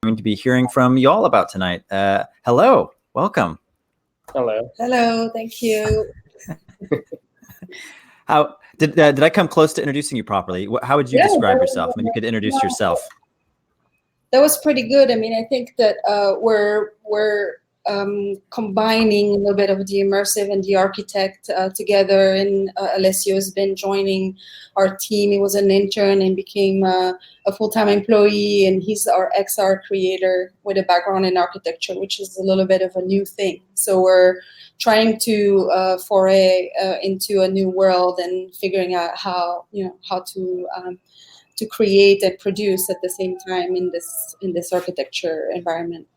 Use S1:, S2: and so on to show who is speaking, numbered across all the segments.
S1: going to be hearing from y'all about tonight. Hello, welcome.
S2: Hello.
S3: Hello, thank you.
S1: How did I come close to introducing you properly? How would you describe yourself? I mean, you could introduce yourself.
S3: That was pretty good. I mean, I think that we're combining a little bit of the immersive and the architect together, and Alessio has been joining our team. He was an intern and became a full-time employee, and he's our XR creator with a background in architecture, which is a little bit of a new thing. So we're trying to foray into a new world and figuring out how to create and produce at the same time in this architecture environment.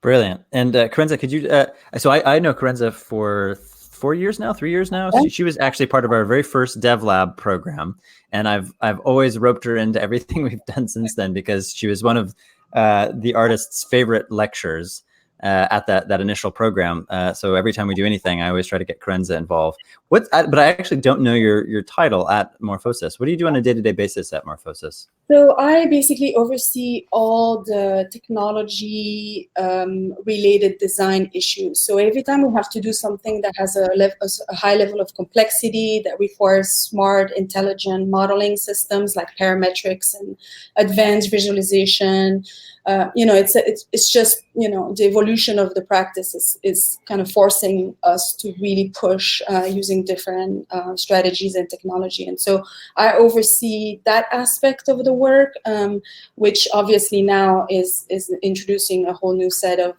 S1: Brilliant. And Kerenza, could you? So I know Kerenza for 3 years now.
S3: Yeah.
S1: She was actually part of our very first Dev Lab program, and I've always roped her into everything we've done since then because she was one of the artist's favorite lecturers at that initial program. So every time we do anything, I always try to get Kerenza involved. But I actually don't know your title at Morphosis. What do you do on a day-to-day basis at Morphosis?
S3: So I basically oversee all the technology related design issues. So every time we have to do something that has a high level of complexity that requires smart, intelligent modeling systems like parametrics and advanced visualization, it's just, the evolution of the practice is kind of forcing us to really push using different strategies and technology. And so I oversee that aspect of the work, which obviously now is introducing a whole new set of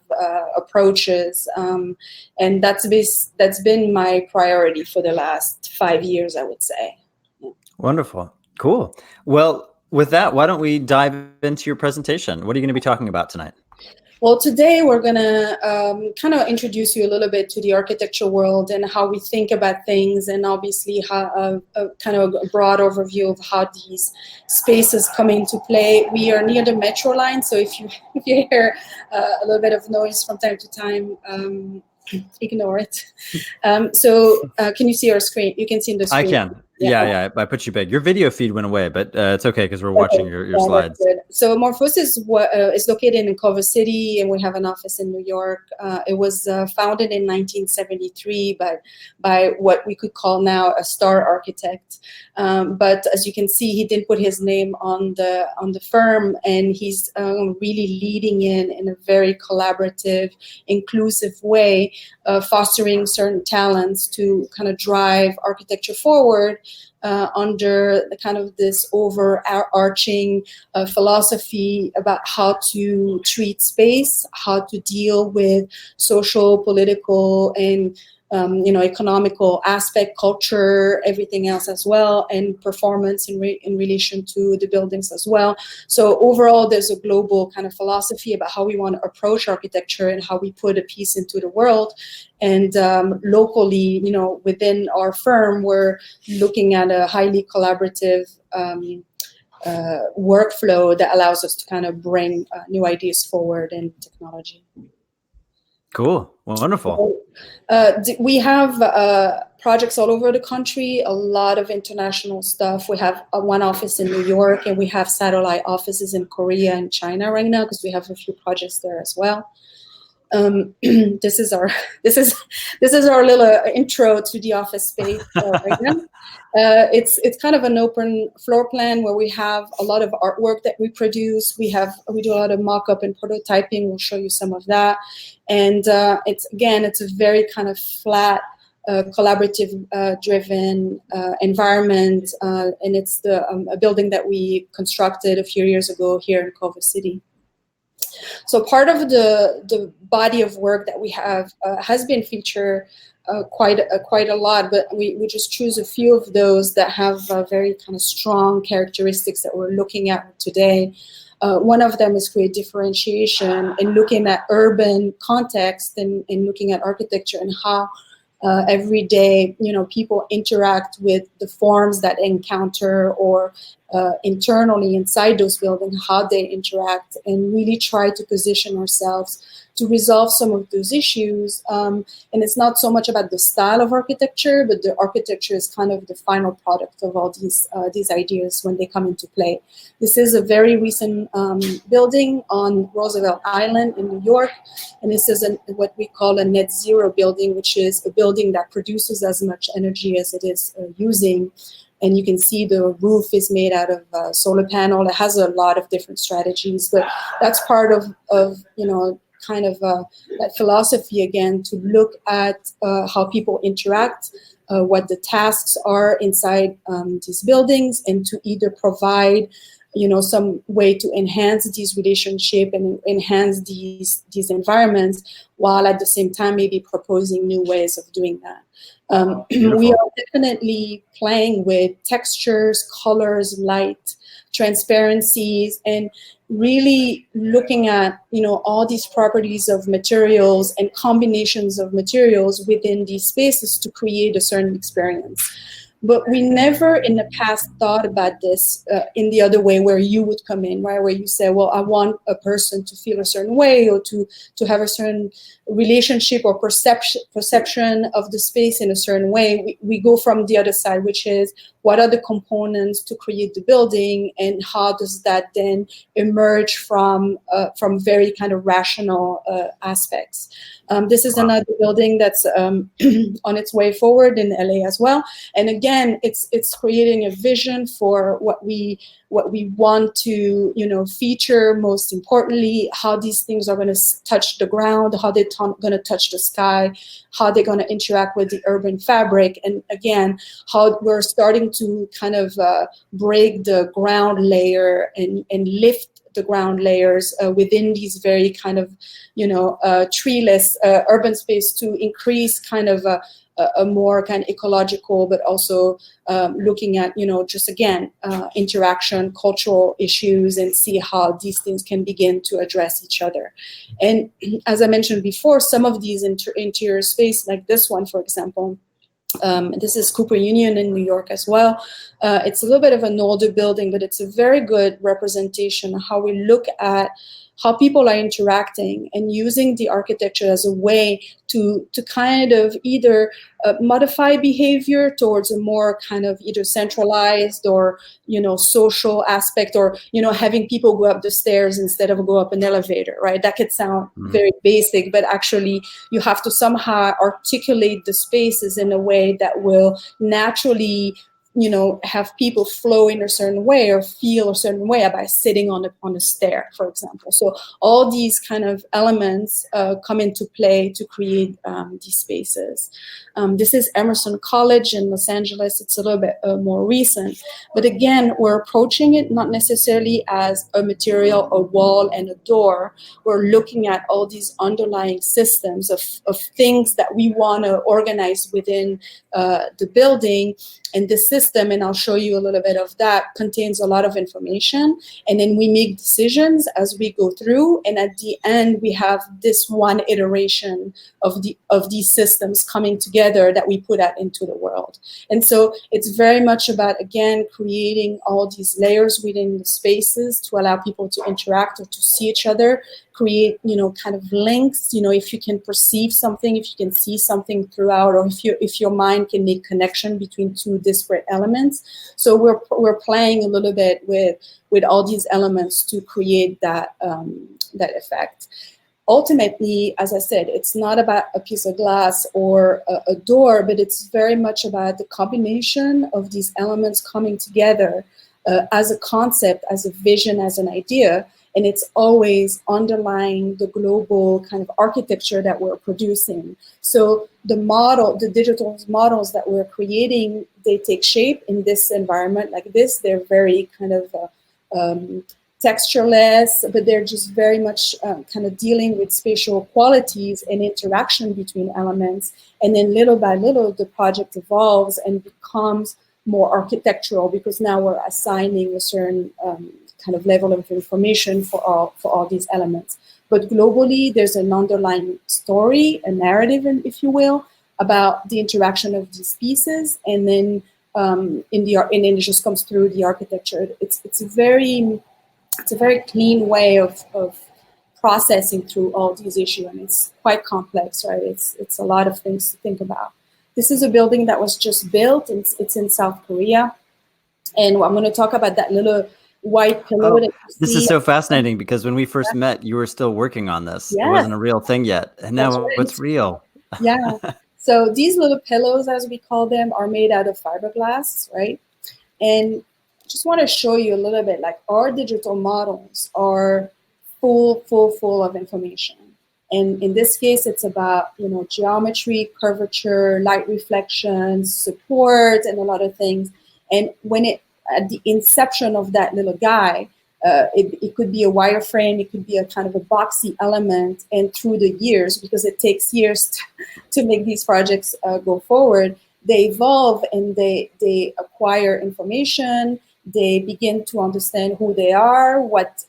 S3: approaches. And that's been my priority for the last 5 years, I would say.
S1: Wonderful. Cool. Well, with that, why don't we dive into your presentation? What are you going to be talking about tonight?
S3: Well, today we're going to kind of introduce you a little bit to the architecture world and how we think about things, and obviously how kind of a broad overview of how these spaces come into play. We are near the metro line, so if you hear a little bit of noise from time to time, ignore it. So can you see our screen? You can see the screen.
S1: I can. Yeah. I put you big. Your video feed went away, but it's okay because we're watching your slides.
S3: So Morphosis is located in Culver City, and we have an office in New York. It was founded in 1973 by what we could call now a star architect. But as you can see, he didn't put his name on the firm, and he's really leading in a very collaborative, inclusive way, fostering certain talents to kind of drive architecture forward under the kind of this overarching philosophy about how to treat space, how to deal with social, political, and economical aspect, culture, everything else as well, and performance in relation to the buildings as well. So overall, there's a global kind of philosophy about how we want to approach architecture and how we put a piece into the world. And locally, within our firm, we're looking at a highly collaborative workflow that allows us to kind of bring new ideas forward in technology.
S1: Cool. Wonderful.
S3: We have projects all over the country, a lot of international stuff. We have one office in New York, and we have satellite offices in Korea and China right now because we have a few projects there as well. This is our little intro to the office space right now. It's kind of an open floor plan where we have a lot of artwork that we produce. We do a lot of mock-up and prototyping. We'll show you some of that. And it's a very kind of flat, collaborative driven environment, and it's a building that we constructed a few years ago here in Culver City. So part of the body of work that we have has been featured quite a lot, but we just choose a few of those that have very kind of strong characteristics that we're looking at today. One of them is create differentiation and looking at urban context and looking at architecture and how every day, people interact with the forms that they encounter or internally inside those buildings, how they interact, and really try to position ourselves to resolve some of those issues. And it's not so much about the style of architecture, but the architecture is kind of the final product of all these ideas when they come into play. This is a very recent building on Roosevelt Island in New York, and this is what we call a net zero building, which is a building that produces as much energy as it is using. And you can see the roof is made out of solar panel. It has a lot of different strategies, but that's part of kind of that philosophy, again, to look at how people interact, what the tasks are inside these buildings, and to either provide some way to enhance these relationships and enhance these environments, while at the same time maybe proposing new ways of doing that. We are definitely playing with textures, colors, light, transparencies, and really looking at all these properties of materials and combinations of materials within these spaces to create a certain experience. But we never in the past thought about this in the other way, where you would come in, right? Where you say, well, I want a person to feel a certain way, or to have a certain relationship or perception of the space in a certain way. We go from the other side, which is, what are the components to create the building, and how does that then emerge from very kind of rational aspects. This is another building that's on its way forward in LA as well. And again, it's creating a vision for what we want to feature. Most importantly, how these things are going to touch the ground, how they're going to touch the sky, how they're going to interact with the urban fabric, and again, how we're starting to kind of break the ground layer and lift the ground layers within these very kind of treeless urban space, to increase kind of a more kind of ecological, but also looking at just again interaction, cultural issues, and see how these things can begin to address each other. And as I mentioned before, some of these interior space, like this one, for example, this is Cooper Union in New York as well. It's a little bit of an older building, but it's a very good representation of how we look at how people are interacting and using the architecture as a way to kind of either modify behavior towards a more kind of either centralized or social aspect, or having people go up the stairs instead of go up an elevator, right? That could sound very basic, but actually you have to somehow articulate the spaces in a way that will naturally have people flow in a certain way or feel a certain way by sitting on a stair, for example. So all these kind of elements come into play to create these spaces. This is Emerson College in Los Angeles. It's a little bit more recent. But again, we're approaching it not necessarily as a material, a wall, and a door. We're looking at all these underlying systems of things that we want to organize within the building. And the system, and I'll show you a little bit of that, contains a lot of information. And then we make decisions as we go through. And at the end, we have this one iteration of these systems coming together that we put out into the world. And so it's very much about, again, creating all these layers within the spaces to allow people to interact or to see each other, create, kind of links, if you can perceive something, if you can see something throughout, or if your mind can make connection between two disparate elements. So we're playing a little bit with all these elements to create that effect. Ultimately, as I said, it's not about a piece of glass or a door, but it's very much about the combination of these elements coming together as a concept, as a vision, as an idea. And it's always underlying the global kind of architecture that we're producing. So the digital models that we're creating, they take shape in this environment like this. They're very kind of textureless, but they're just very much kind of dealing with spatial qualities and interaction between elements. And then little by little, the project evolves and becomes more architectural, because now we're assigning a certain kind of level of information for all these elements. But globally, there's an underlying story, a narrative, if you will, about the interaction of these pieces. And then and it just comes through the architecture. It's a very clean way of processing through all these issues, and it's quite complex, right? It's a lot of things to think about. This is a building that was just built, and it's in South Korea, and I'm going to talk about that little white pillow.
S1: Oh, this is so fascinating, because when we first met, you were still working on this.
S3: Yes.
S1: It wasn't a real thing yet, and now it's real.
S3: Yeah. So these little pillows, as we call them, are made out of fiberglass, right? And just want to show you a little bit, like our digital models are full of information. And in this case, it's about, geometry, curvature, light reflections, support, and a lot of things. And at the inception of that little guy, it could be a wireframe, it could be a kind of a boxy element, and through the years, because it takes years to make these projects go forward, they evolve and they acquire information. They begin to understand who they are,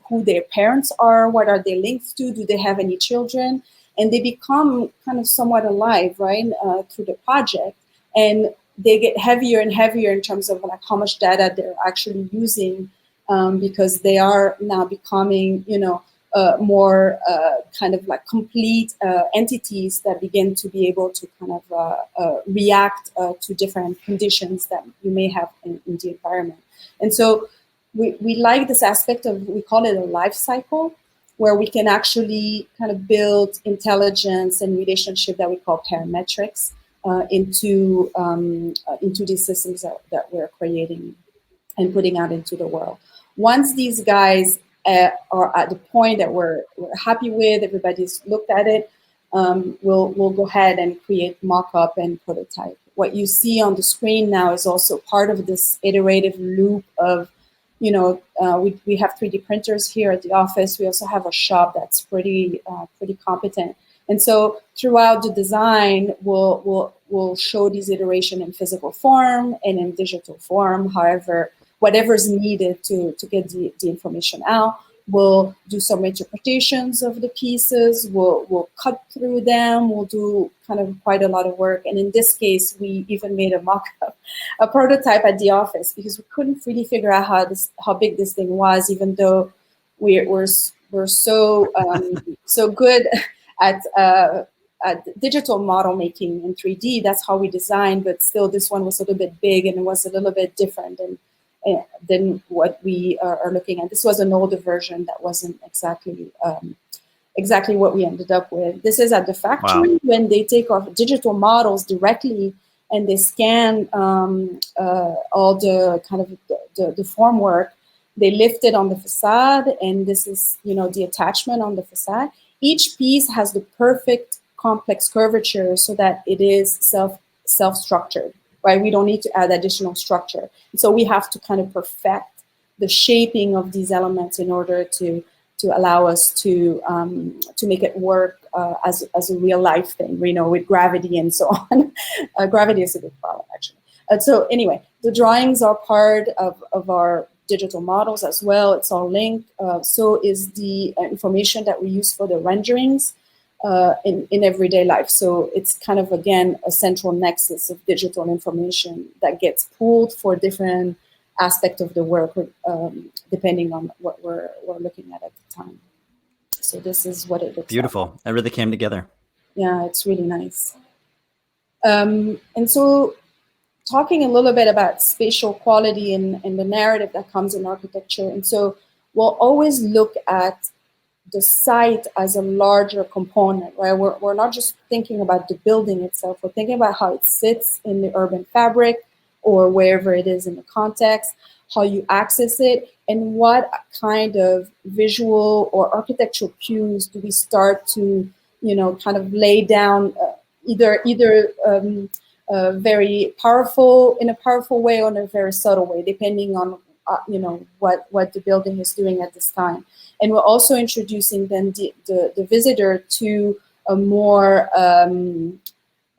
S3: who their parents are, what are they linked to, do they have any children, and they become kind of somewhat alive, right, through the project. And they get heavier and heavier in terms of like how much data they're actually using, because they are now becoming, more kind of like complete entities that begin to be able to kind of react to different conditions that you may have in the environment. And so we like this aspect of, we call it a life cycle, where we can actually kind of build intelligence and relationship that we call parametrics into these systems that we're creating and putting out into the world. Once these guys are at the point that we're happy with, everybody's looked at it, we'll go ahead and create mock-up and prototype. What you see on the screen now is also part of this iterative loop of, we have 3D printers here at the office. We also have a shop that's pretty competent. And so throughout the design, we'll show these iteration in physical form and in digital form, whatever's needed to get the information out. We'll do some interpretations of the pieces. We'll cut through them. We'll do kind of quite a lot of work. And in this case, we even made a mock-up, a prototype at the office, because we couldn't really figure out how big this thing was, even though we're so so good at digital model making in 3D. That's how we designed, but still this one was a little bit big and it was a little bit different than what we are looking at. This was an older version that wasn't exactly what we ended up with. This is at the factory. Wow. When they take our digital models directly and they scan all the kind of the formwork, they lift it on the facade, and this is the attachment on the facade. Each piece has the perfect complex curvature so that it is self-structured. Right, we don't need to add additional structure. So we have to kind of perfect the shaping of these elements in order to allow us to make it work as a real life thing, with gravity and so on. Gravity is a big problem, actually. So anyway, the drawings are part of our digital models as well. It's all linked. So is the information that we use for the renderings. In everyday life. So it's kind of, again, a central nexus of digital information that gets pulled for different aspects of the work, depending on what we're looking at the time. So this is what it looks
S1: beautiful. Like. It really came together.
S3: Yeah, it's really nice. And so talking a little bit about spatial quality and the narrative that comes in architecture. And so we'll always look at the site as a larger component, right? We're not just thinking about the building itself. We're thinking about how it sits in the urban fabric or wherever it is in the context, how you access it, and what kind of visual or architectural cues do we start to, kind of lay down, either very powerful, in a powerful way or in a very subtle way, depending on, what the building is doing at this time. And we're also introducing then the visitor to a more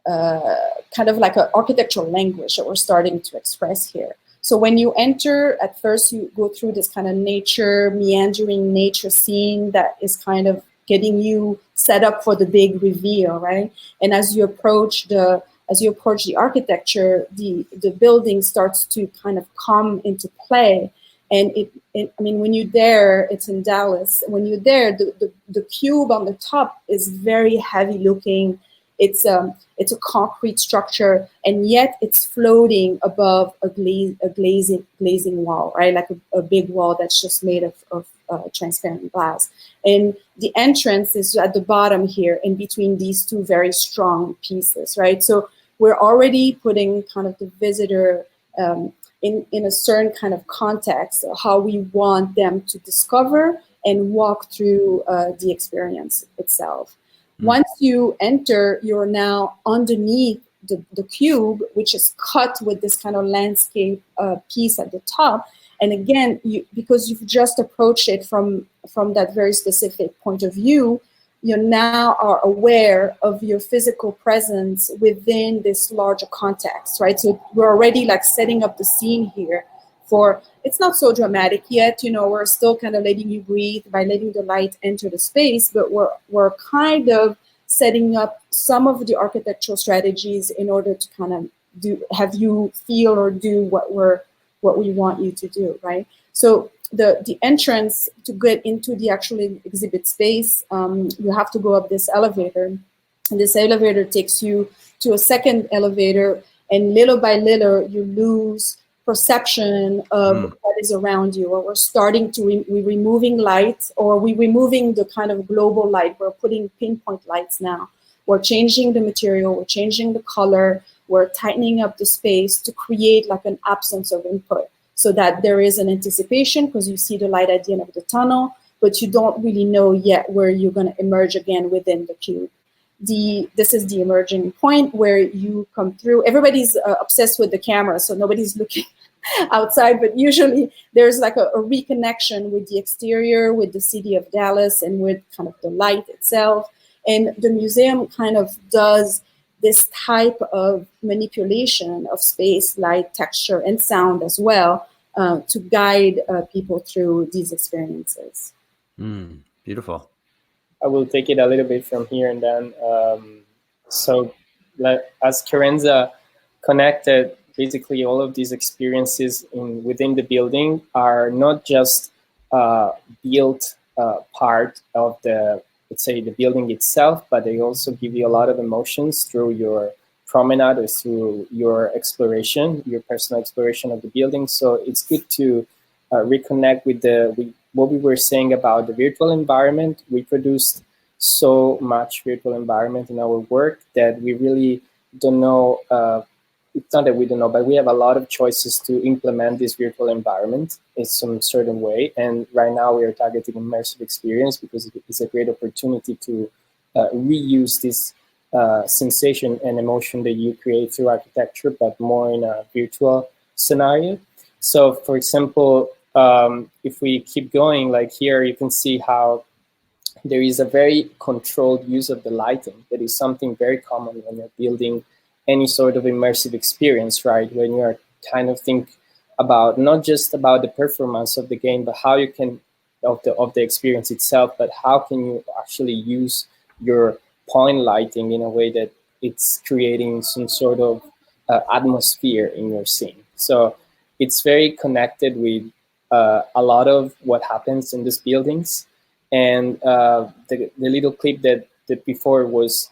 S3: kind of like an architectural language that we're starting to express here. So when you enter, at first you go through this kind of meandering nature scene that is kind of getting you set up for the big reveal, right? And as you approach the as you approach the architecture, the building starts to kind of come into play. And I mean, when you're there, it's in Dallas. When you're there, the cube on the top is very heavy looking. It's a concrete structure, and yet it's floating above a glazing wall, right? Like a big wall that's just made of transparent glass. And the entrance is at the bottom here, in between these two very strong pieces, right? So we're already putting kind of the visitor in a certain kind of context, how we want them to discover and walk through the experience itself. Once you enter, you're now underneath the cube, which is cut with this kind of landscape piece at the top. And again, because you've just approached it from that very specific point of view, you now are aware of your physical presence within this larger context, right? So we're already like setting up the scene here for, it's not so dramatic yet, you know, we're still kind of letting you breathe by letting the light enter the space, but we're kind of setting up some of the architectural strategies in order to kind of have you feel or do what we want you to do, right? So the entrance to get into the actual exhibit space, you have to go up this elevator, and this elevator takes you to a second elevator, and little by little you lose perception of what is around you. Or we're starting to we're removing light, or we're removing the kind of global light. We're putting pinpoint lights now. We're changing the material, we're changing the color, we're tightening up the space to create like an absence of input, so that there is an anticipation because you see the light at the end of the tunnel, but you don't really know yet where you're going to emerge again within the cube. This is the emerging point where you come through. Everybody's obsessed with the camera, so nobody's looking outside, but usually there's like a reconnection with the exterior, with the city of Dallas, and with kind of the light itself. And the museum kind of does this type of manipulation of space, light, texture, and sound as well, to guide people through these experiences.
S1: Beautiful.
S2: I will take it a little bit from here and then. So as Kerenza connected, basically all of these experiences within the building are not just built part of the, let's say, the building itself, but they also give you a lot of emotions through your promenade or through your exploration, your personal exploration of the building. So it's good to reconnect with what we were saying about the virtual environment. We produced so much virtual environment in our work that we really don't know. It's not that we don't know, but we have a lot of choices to implement this virtual environment in some certain way. And right now we are targeting immersive experience because it's a great opportunity to reuse this sensation and emotion that you create through architecture, but more in a virtual scenario. So for example, if we keep going, like here, you can see how there is a very controlled use of the lighting. That is something very common when you're building any sort of immersive experience, right? When you're kind of think about not just about the performance of the game, but how you can, of the experience itself, but how can you actually use your point lighting in a way that it's creating some sort of atmosphere in your scene. So it's very connected with a lot of what happens in these buildings. And the little clip that before was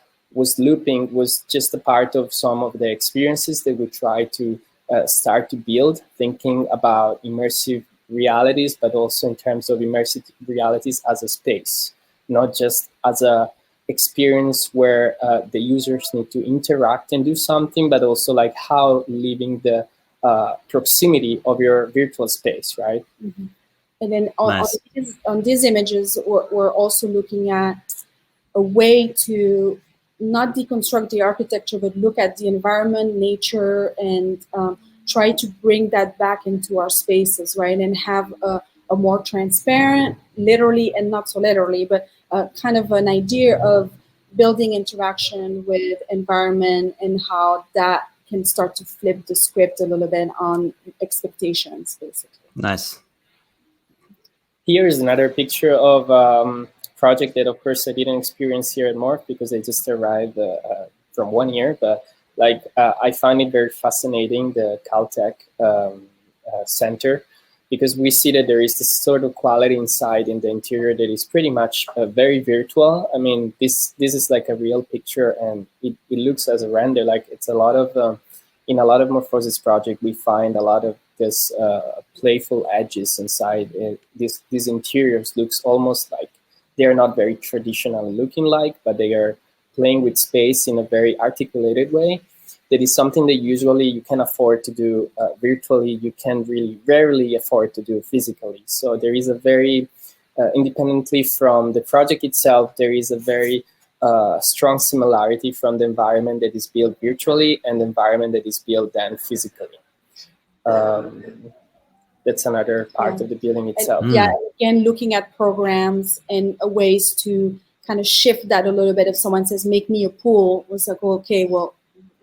S2: looping was just a part of some of the experiences that we try to start to build, thinking about immersive realities, but also in terms of immersive realities as a space, not just as a experience where the users need to interact and do something, but also like how living the proximity of your virtual space, right?
S3: Mm-hmm. And then on these images, we're also looking at a way to not deconstruct the architecture, but look at the environment, nature, and try to bring that back into our spaces, right? And have a more transparent, literally and not so literally, but kind of an idea of building interaction with environment and how that can start to flip the script a little bit on expectations, basically.
S1: Nice.
S2: Here is another picture of project that, of course, I didn't experience here at Morph because I just arrived from 1 year, but Like I find it very fascinating, the Caltech center, because we see that there is this sort of quality inside in the interior that is pretty much very virtual. I mean, this is like a real picture, and it looks as a render. Like it's a lot of, in a lot of Morphosis project, we find a lot of this playful edges inside. These interiors looks almost like they're not very traditional looking like, but they are playing with space in a very articulated way. That is something that usually you can afford to do virtually. You can really rarely afford to do physically. So there is a very, independently from the project itself, there is a very strong similarity from the environment that is built virtually and the environment that is built then physically. That's another part of the building itself.
S3: And, again, looking at programs and ways to kind of shift that a little bit. If someone says, make me a pool, it's like, okay, well,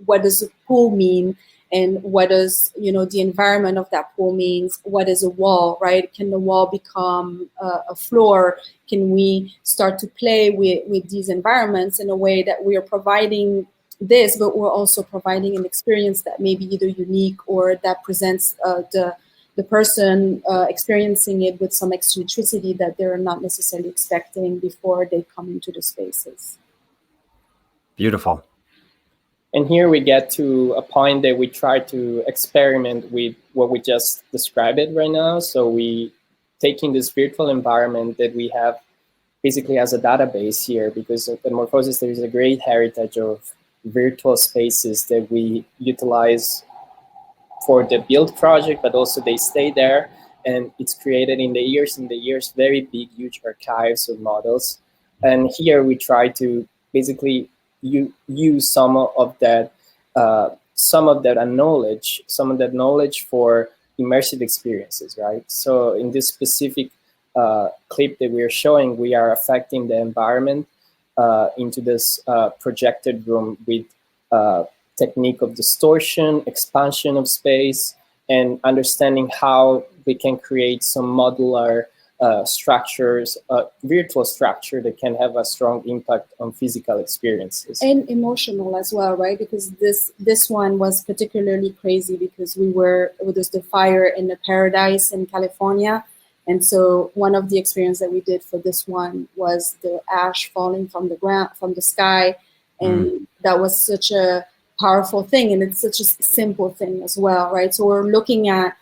S3: what does a pool mean? And what does, the environment of that pool means? What is a wall, right? Can the wall become a floor? Can we start to play with these environments in a way that we are providing this, but we're also providing an experience that may be either unique or that presents the person experiencing it with some eccentricity that they're not necessarily expecting before they come into the spaces.
S1: Beautiful.
S2: And here we get to a point that we try to experiment with what we just described it right now. So we taking this virtual environment that we have basically as a database here, because at Morphosis there is a great heritage of virtual spaces that we utilize for the build project, but also they stay there, and it's created in the years very big, huge archives of models. And here we try to basically use some of that knowledge for immersive experiences, right? So in this specific clip that we are showing, we are affecting the environment into this projected room with technique of distortion, expansion of space, and understanding how we can create some modular structures, virtual structure that can have a strong impact on physical experiences.
S3: And emotional as well, right? Because this one was particularly crazy because there was the fire in the Paradise in California. And so one of the experiences that we did for this one was the ash falling from the ground, from the sky. And that was such a powerful thing. And it's such a simple thing as well, right? So we're looking at,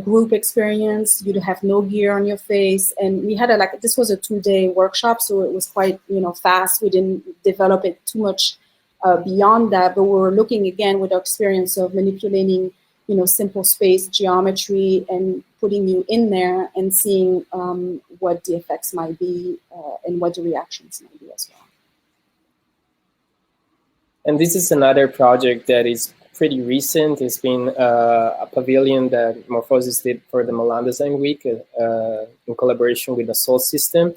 S3: group experience. You'd have no gear on your face. And we had this was a 2-day workshop. So it was quite, fast. We didn't develop it too much beyond that, but we were looking again with our experience of manipulating, simple space geometry and putting you in there and seeing what the effects might be and what the reactions might be as well.
S2: And this is another project that is pretty recent. It's been a pavilion that Morphosis did for the Milan Design Week in collaboration with the Soul System.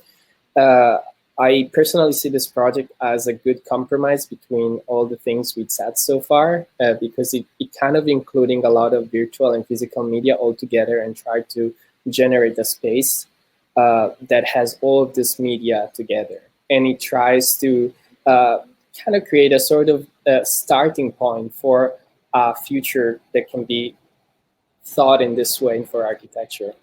S2: I personally see this project as a good compromise between all the things we've said so far, because it kind of including a lot of virtual and physical media all together and try to generate a space that has all of this media together. And it tries to kind of create a sort of starting point for a future that can be thought in this way for architecture.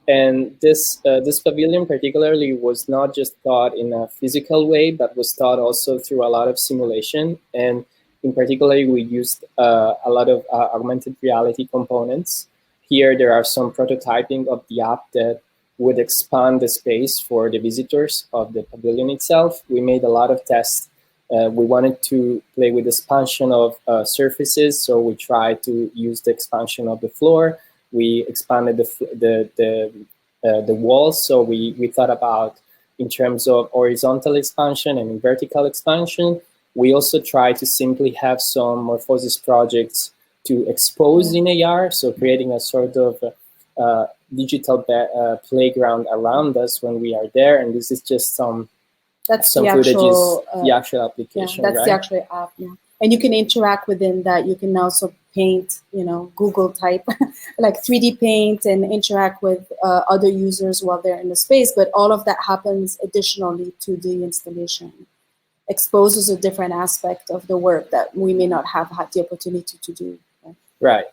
S2: And this pavilion particularly was not just thought in a physical way, but was thought also through a lot of simulation. And in particular, we used a lot of augmented reality components. Here, there are some prototyping of the app that would expand the space for the visitors of the pavilion itself. We made a lot of tests. We wanted to play with expansion of surfaces, so we tried to use the expansion of the floor. We expanded the walls, so we thought about in terms of horizontal expansion and vertical expansion. We also tried to simply have some Morphosis projects to expose in AR, so creating a sort of digital playground around us when we are there. And this is just some footages, the actual application.
S3: Yeah, that's
S2: right?
S3: the actual app. Yeah, and you can interact within that. You can also paint, Google type, like 3D paint and interact with other users while they're in the space. But all of that happens additionally to the installation. exposes a different aspect of the work that we may not have had the opportunity to do.
S2: Right.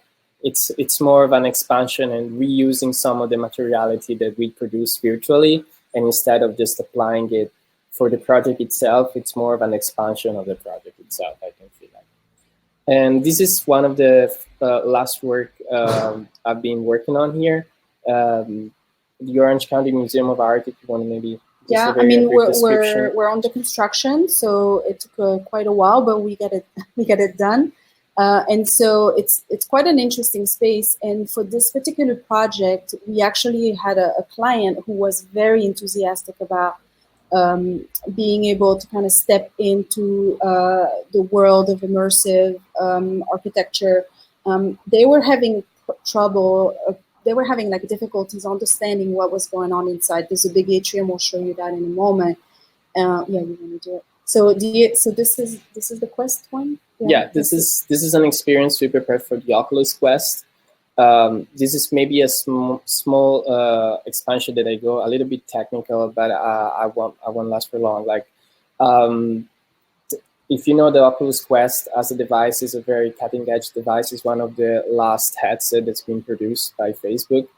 S2: It's more of an expansion and reusing some of the materiality that we produce virtually, and instead of just applying it for the project itself, it's more of an expansion of the project itself, I can feel like. And this is one of the last work I've been working on here. The Orange County Museum of Art, if you want to maybe
S3: yeah, I mean, we're under construction, so it took quite a while, but we get it done. And so it's quite an interesting space. And for this particular project, we actually had a client who was very enthusiastic about being able to kind of step into the world of immersive architecture. They were having trouble. They were having like difficulties understanding what was going on inside. There's a big atrium. We'll show you that in a moment. Yeah, you want to do it. So this is the Quest one.
S2: Yeah, this is an experience we prepared for the Oculus Quest. This is maybe a small expansion that I go a little bit technical, but I won't last for long. Like, if you know, the Oculus Quest as a device is a very cutting-edge device. It's one of the last headset that's been produced by Facebook.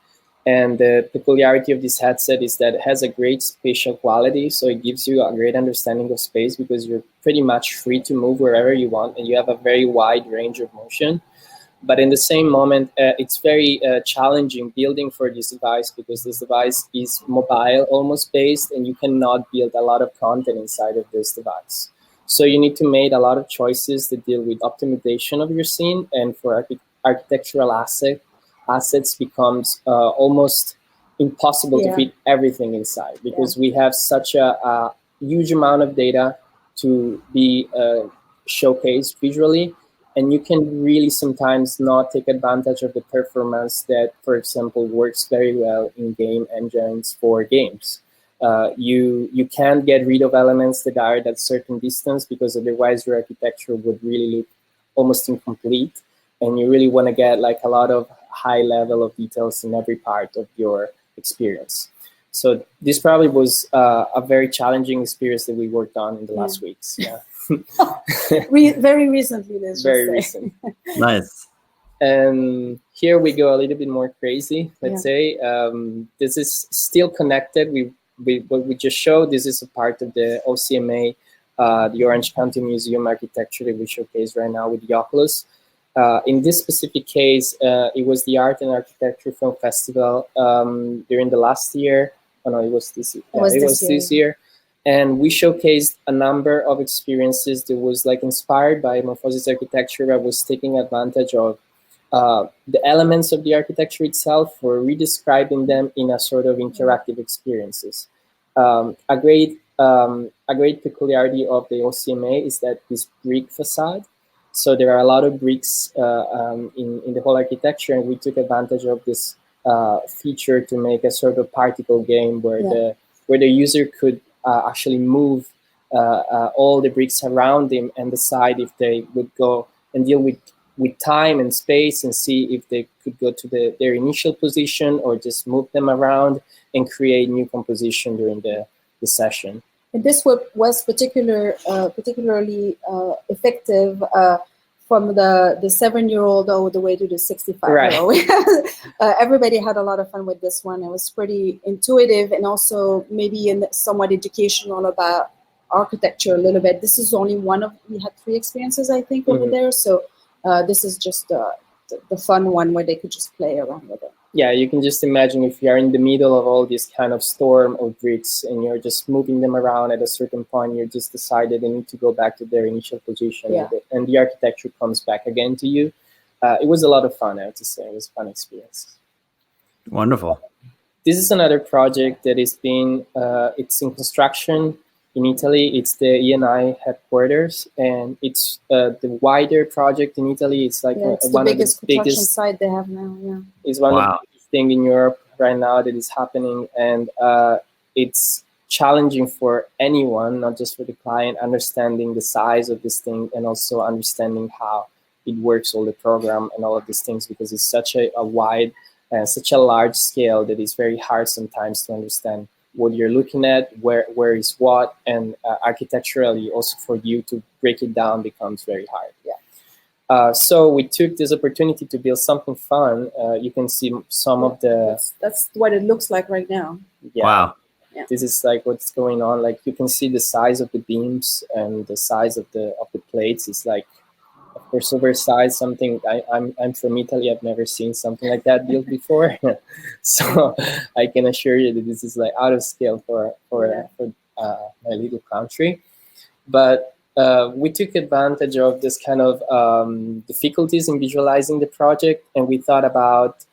S2: And the peculiarity of this headset is that it has a great spatial quality. So it gives you a great understanding of space because you're pretty much free to move wherever you want, and you have a very wide range of motion. But in the same moment, it's very challenging building for this device because this device is mobile, almost based, and you cannot build a lot of content inside of this device. So you need to make a lot of choices that deal with optimization of your scene, and for architectural assets becomes almost impossible to fit everything inside because we have such a huge amount of data to be showcased visually. And you can really sometimes not take advantage of the performance that, for example, works very well in game engines for games. You can't get rid of elements that are at a certain distance because otherwise your architecture would really look almost incomplete. And you really want to get like a lot of high level of details in every part of your experience. So this probably was a very challenging experience that we worked on in the last weeks. Yeah.
S3: Very recently, let's
S2: very
S3: recent.
S1: Nice.
S2: And here we go a little bit more crazy. Let's say this is still connected. What we just showed. This is a part of the OCMA, the Orange County Museum architecture that we showcase right now with the Oculus. In this specific case, it was the Art and Architecture Film Festival during the last year. Oh no, it was this year. It was this year. And we showcased a number of experiences that was like inspired by Morphosis architecture that was taking advantage of the elements of the architecture itself for redescribing them in a sort of interactive experiences. A great peculiarity of the OCMA is that this brick facade. So there are a lot of bricks in the whole architecture, and we took advantage of this feature to make a sort of particle game where the user could actually move all the bricks around them and decide if they would go and deal with time and space and see if they could go to their initial position or just move them around and create new composition during the session.
S3: And this was particularly effective from the 7-year-old all the way to the 65-year-old. Right. Everybody had a lot of fun with this one. It was pretty intuitive and also maybe somewhat educational about architecture a little bit. This is only we had 3 experiences, I think, over there. So this is just the fun one where they could just play around with it.
S2: Yeah, you can just imagine if you are in the middle of all this kind of storm of bricks and you're just moving them around at a certain point, you just decided they need to go back to their initial position and the architecture comes back again to you. It was a lot of fun, I have to say. It was a fun experience.
S1: Wonderful.
S2: This is another project that is it's in construction in Italy. It's the ENI headquarters, and it's the wider project in Italy. It's like
S3: one of the biggest site they have now. Yeah,
S2: it's one of the biggest things in Europe right now that is happening, and it's challenging for anyone, not just for the client, understanding the size of this thing and also understanding how it works, all the program and all of these things, because it's such a wide, such a large scale that it's very hard sometimes to understand what you're looking at, where is what, and architecturally also for you to break it down becomes very hard. Yeah. So we took this opportunity to build something fun. You can see some of the...
S3: That's what it looks like right now.
S2: Yeah.
S1: Wow.
S3: Yeah.
S2: This is like what's going on. Like you can see the size of the beams and the size of the plates. It's like, of course, oversized. Something I'm from Italy. I've never seen something like that built before. So I can assure you that this is like out of scale for my little country. But we took advantage of this kind of difficulties in visualizing the project, and we thought about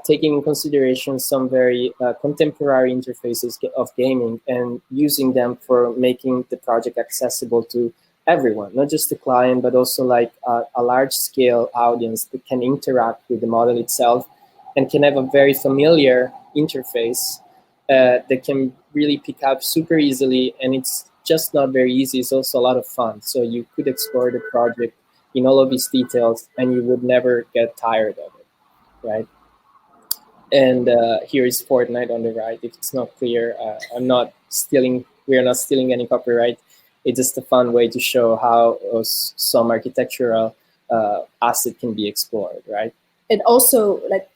S2: taking in consideration some very contemporary interfaces of gaming and using them for making the project accessible to everyone, not just the client, but also like a large-scale audience that can interact with the model itself and can have a very familiar interface that can really pick up super easily. And it's just not very easy. It's also a lot of fun. So you could explore the project in all of these details and you would never get tired of it, right? And here is Fortnite on the right. If it's not clear, I'm not stealing. We are not stealing any copyright. It's just a fun way to show how some architectural asset can be explored, right?
S3: And also, like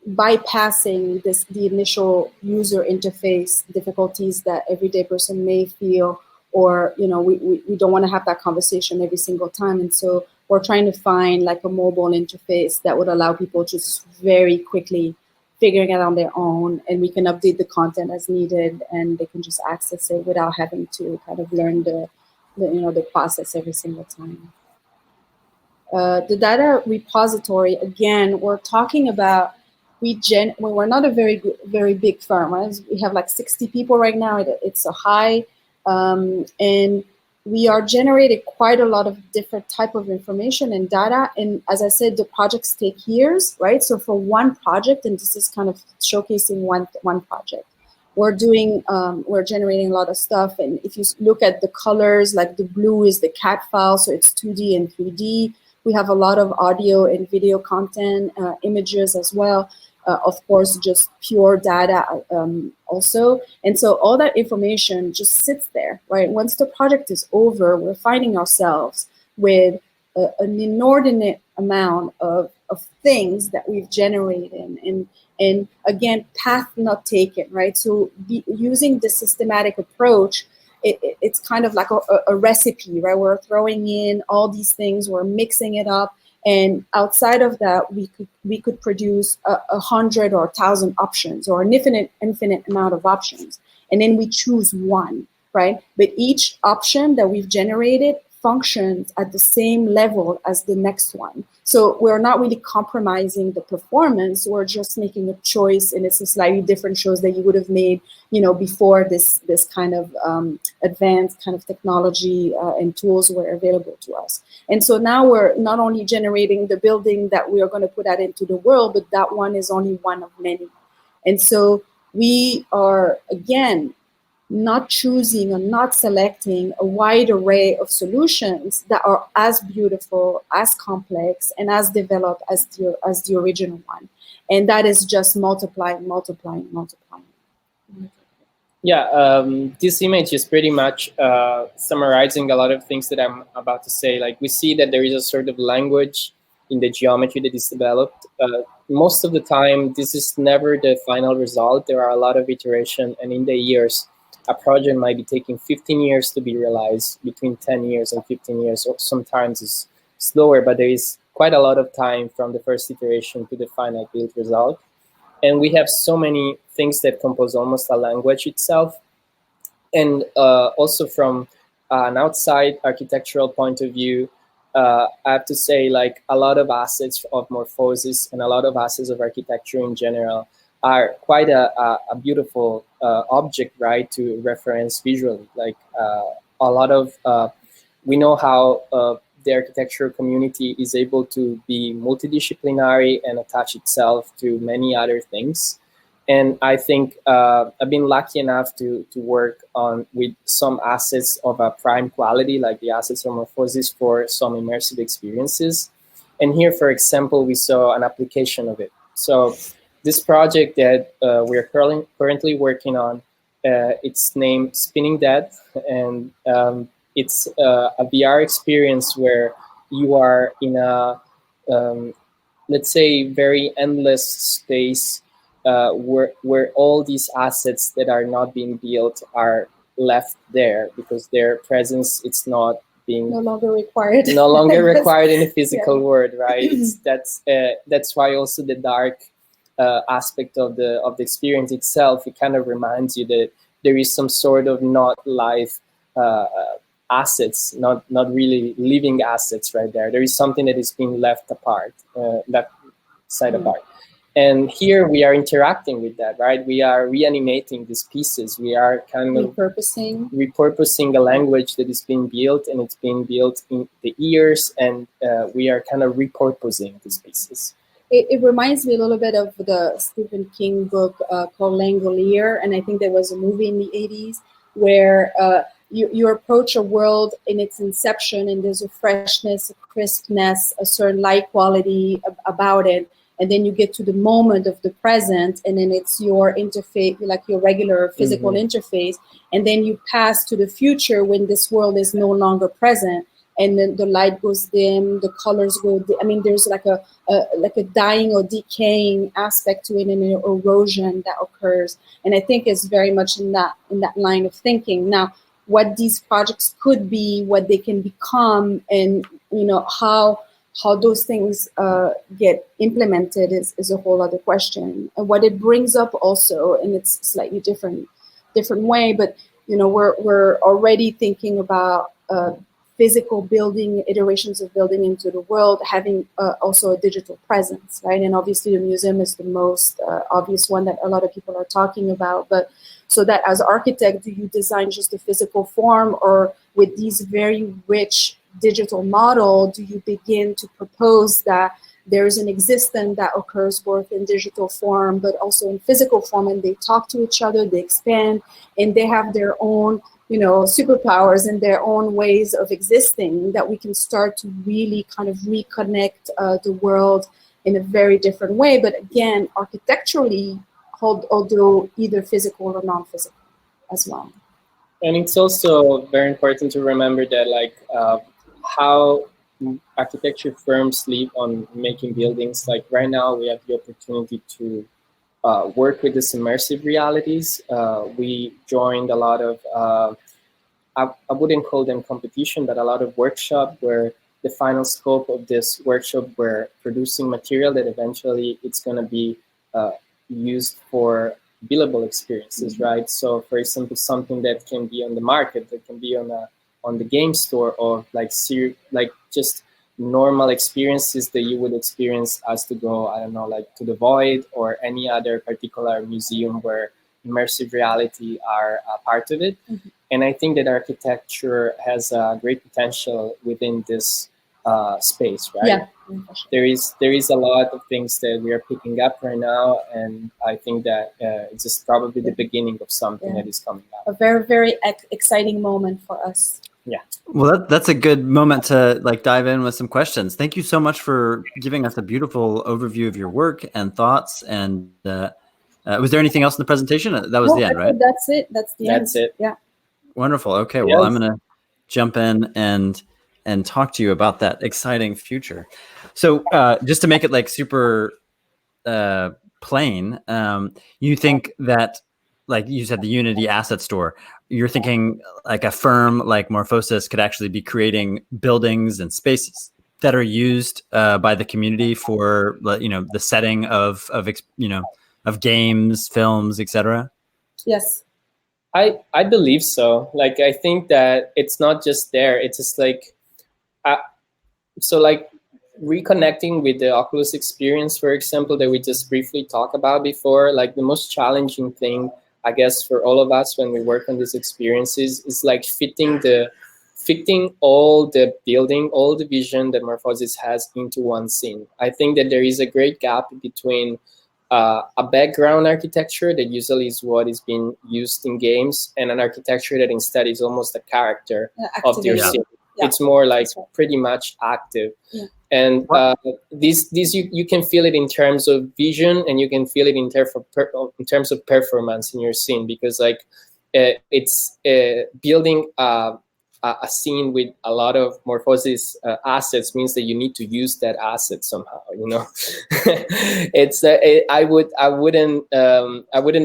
S3: bypassing the initial user interface difficulties that everyday person may feel, or we don't want to have that conversation every single time, and so we're trying to find like a mobile interface that would allow people just very quickly figuring it on their own, and we can update the content as needed, and they can just access it without having to kind of learn the process every single time. The data repository, again, we're talking about, we're not a very big firm, right? We have like 60 people right now. It's a high, and we are generating quite a lot of different type of information and data. And as I said, the projects take years, right? So for one project, and this is kind of showcasing one project, we're generating a lot of stuff. And if you look at the colors, like the blue is the CAD file, so it's 2D and 3D. We have a lot of audio and video content, images as well. Of course, just pure data also. And so all that information just sits there, right? Once the project is over, we're finding ourselves with an inordinate amount of things that we've generated. And again, path not taken, right? So using the systematic approach, it's kind of like a recipe, right? We're throwing in all these things, we're mixing it up. And outside of that, we could produce 100 or 1,000 options, or an infinite amount of options. And then we choose one, right? But each option that we've generated functions at the same level as the next one. So we're not really compromising the performance. We're just making a choice, and it's a slightly different choice that you would have made, before this kind of advanced kind of technology and tools were available to us. And so now we're not only generating the building that we are going to put out into the world, but that one is only one of many. And so we are, again, not choosing or not selecting a wide array of solutions that are as beautiful, as complex, and as developed as the original one. And that is just multiplying.
S2: Yeah, this image is pretty much summarizing a lot of things that I'm about to say. Like, we see that there is a sort of language in the geometry that is developed. Most of the time, this is never the final result. There are a lot of iteration, and in the years, a project might be taking 15 years to be realized, between 10 years and 15 years, or sometimes it's slower, but there is quite a lot of time from the first iteration to the final build result. And we have so many things that compose almost a language itself. And also from an outside architectural point of view, I have to say, like, a lot of assets of Morphosis and a lot of assets of architecture in general are quite a beautiful object, right, to reference visually. Like a lot of, we know how the architectural community is able to be multidisciplinary and attach itself to many other things. And I think I've been lucky enough to work with some assets of a prime quality, like the assets of Morphosis, for some immersive experiences. And here, for example, we saw an application of it. So this project that we're currently working on, it's named Spinning Dead, and it's a VR experience where you are in a, let's say, very endless space where all these assets that are not being built are left there because their presence, it's not being
S3: no longer required
S2: in the physical world, right? That's why also the dark aspect of the experience itself, it kind of reminds you that there is some sort of not live assets, not really living assets right there. There is something that is being left apart, left side apart. And here we are interacting with that, right? We are reanimating these pieces. We are kind of repurposing a language that is being built, and it's being built in the ears, and we are kind of repurposing these pieces.
S3: It reminds me a little bit of the Stephen King book called Langolier, and I think there was a movie in the 80s where you approach a world in its inception, and there's a freshness, a crispness, a certain light quality about it. And then you get to the moment of the present, and then it's your interface, like your regular physical interface. And then you pass to the future when this world is no longer present, and then the light goes dim, the colors go dim. I mean, there's like a dying or decaying aspect to it, and an erosion that occurs. And I think it's very much in that line of thinking. Now, what these projects could be, what they can become, and how those things get implemented is a whole other question. And what it brings up also, and it's slightly different way, but we're already thinking about physical building, iterations of building into the world, having also a digital presence, right? And obviously the museum is the most obvious one that a lot of people are talking about. But so that as architect, do you design just a physical form, or with these very rich digital model, do you begin to propose that there's an existence that occurs both in digital form but also in physical form, and they talk to each other, they expand, and they have their own superpowers and their own ways of existing, that we can start to really kind of reconnect the world in a very different way, but again, architecturally, although either physical or non-physical as well.
S2: And it's also very important to remember that, like, how architecture firms live on making buildings. Like right now, we have the opportunity to work with these immersive realities. We joined a lot of, I wouldn't call them competition, but a lot of workshop where the final scope of this workshop, we're producing material that eventually it's going to be used for billable experiences, right? So for example, something that can be on the market, that can be on the game store, or like just normal experiences that you would experience as to go, I don't know, like to the Void or any other particular museum where immersive reality are a part of it. And I think that architecture has a great potential within this space, right?
S3: Yeah.
S2: There is a lot of things that we are picking up right now, and I think that it's just probably the beginning of something that is coming up.
S3: A very, very exciting moment for us.
S2: Yeah.
S1: Well, that's a good moment to like dive in with some questions. Thank you so much for giving us a beautiful overview of your work and thoughts. And was there anything else in the presentation? That was the end, right?
S3: That's it. That's the end.
S2: That's it.
S3: Yeah.
S1: Wonderful. Okay. Well, I'm going to jump in and talk to you about that exciting future. So just to make it like super plain, you think that, like you said, the Unity asset store, you're thinking like a firm like Morphosis could actually be creating buildings and spaces that are used by the community for, the setting of games, films, etc.
S3: Yes.
S2: I believe so. Like, I think that it's not just there. It's just like, so like reconnecting with the Oculus experience, for example, that we just briefly talked about before. Like the most challenging thing, I guess, for all of us when we work on these experiences is like fitting all the building, all the vision that Morphosis has into one scene. I think that there is a great gap between a background architecture that usually is what is being used in games, and an architecture that instead is almost a character of your scene. It's more like pretty much active.
S3: Yeah.
S2: And this you can feel it in terms of vision, and you can feel it in terms of performance in your scene, because like it's building a scene with a lot of Morphosis assets means that you need to use that asset somehow, you know. It's I wouldn't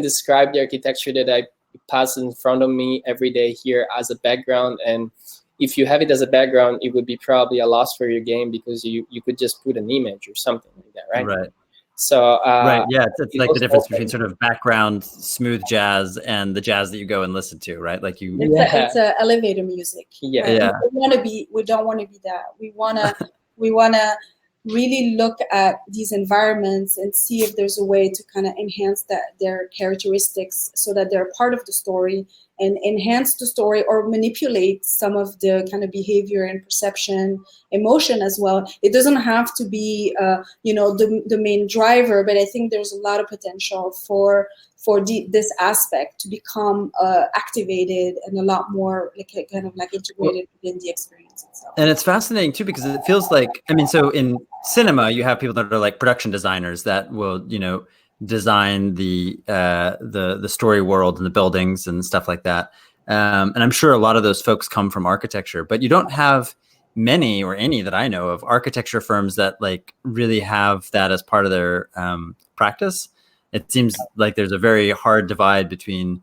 S2: describe the architecture that I pass in front of me every day here as a background. And if you have it as a background, it would be probably a loss for your game, because you could just put an image or something like that, right?
S1: Right.
S2: So
S1: right, yeah, it's like the difference between sort of background smooth jazz and the jazz that you go and listen to, right? Like you.
S3: It's a elevator music.
S2: Yeah,
S3: right?
S1: Yeah.
S3: We don't want to be that. We wanna really look at these environments and see if there's a way to kind of enhance their characteristics so that they're part of the story, and enhance the story or manipulate some of the kind of behavior and perception, emotion as well. It doesn't have to be, the main driver, but I think there's a lot of potential for this aspect to become activated and a lot more kind of integrated within the experience itself.
S1: And it's fascinating too, because it feels like, I mean, so in cinema, you have people that are like production designers that will, design the story world and the buildings and stuff like that. And I'm sure a lot of those folks come from architecture, but you don't have many or any that I know of architecture firms that like really have that as part of their practice. It seems like there's a very hard divide between,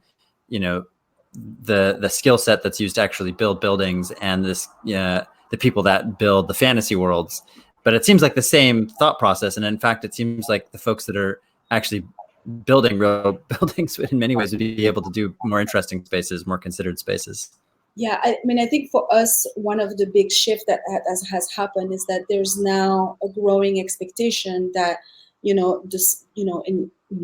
S1: the skill set that's used to actually build buildings and the people that build the fantasy worlds. But it seems like the same thought process. And in fact, it seems like the folks that are actually building real buildings in many ways would be able to do more interesting spaces, more considered spaces.
S3: Yeah, I mean, I think for us, one of the big shifts that has happened is that there's now a growing expectation that, in